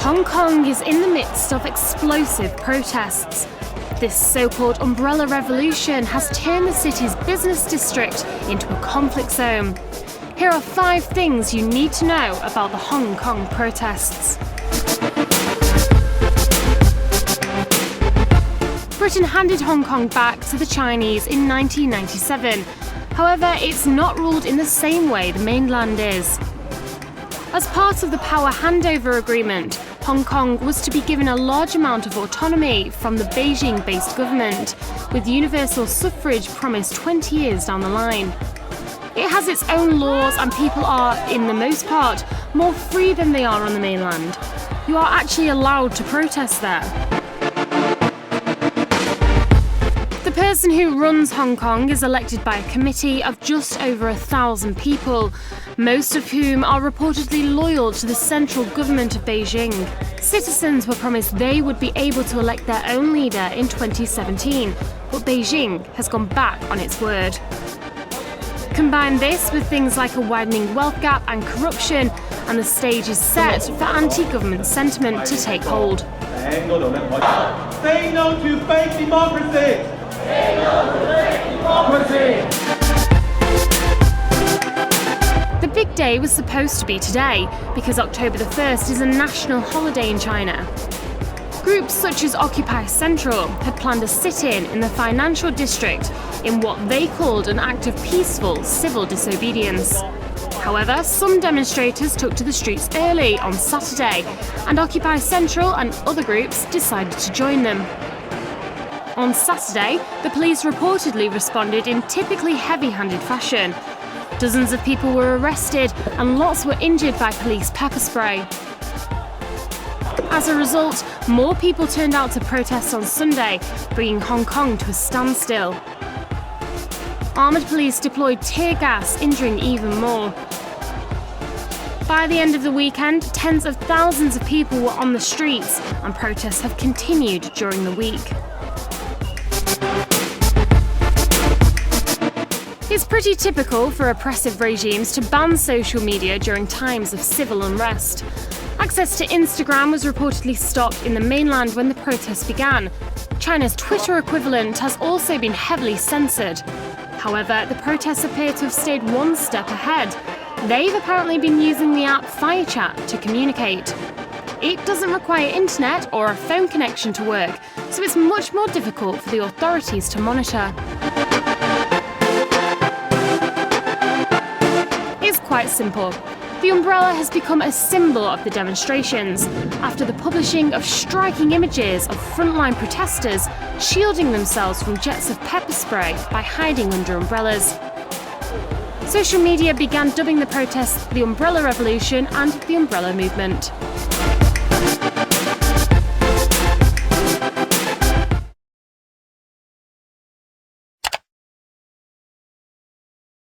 Hong Kong is in the midst of explosive protests. This so-called umbrella revolution has turned the city's business district into a conflict zone. Here are 5 things you need to know about the Hong Kong protests. Britain handed Hong Kong back to the Chinese in 1997. However, it's not ruled in the same way the mainland is. As part of the power handover agreement, Hong Kong was to be given a large amount of autonomy from the Beijing-based government, with universal suffrage promised 20 years down the line. It has its own laws and people are, in the most part, more free than they are on the mainland. You are actually allowed to protest there. The person who runs Hong Kong is elected by a committee of just over 1,000 people, most of whom are reportedly loyal to the central government of Beijing. Citizens were promised they would be able to elect their own leader in 2017, but Beijing has gone back on its word. Combine this with things like a widening wealth gap and corruption, and the stage is set for anti-government sentiment to take hold. Say no to fake democracy! Say no to fake democracy! The big day was supposed to be today, because October the 1st is a national holiday in China. Groups such as Occupy Central had planned a sit-in in the financial district in what they called an act of peaceful civil disobedience. However, some demonstrators took to the streets early on Saturday, and Occupy Central and other groups decided to join them. On Saturday, the police reportedly responded in typically heavy-handed fashion. Dozens of people were arrested and lots were injured by police pepper spray. As a result, more people turned out to protest on Sunday, bringing Hong Kong to a standstill. Armoured police deployed tear gas, injuring even more. By the end of the weekend, tens of thousands of people were on the streets, and protests have continued during the week. It's pretty typical for oppressive regimes to ban social media during times of civil unrest. Access to Instagram was reportedly stopped in the mainland when the protests began. China's Twitter equivalent has also been heavily censored. However, the protests appear to have stayed one step ahead. They've apparently been using the app FireChat to communicate. It doesn't require internet or a phone connection to work, so it's much more difficult for the authorities to monitor. It's quite simple. The umbrella has become a symbol of the demonstrations after the publishing of striking images of frontline protesters shielding themselves from jets of pepper spray by hiding under umbrellas. Social media began dubbing the protests the Umbrella Revolution and the Umbrella Movement.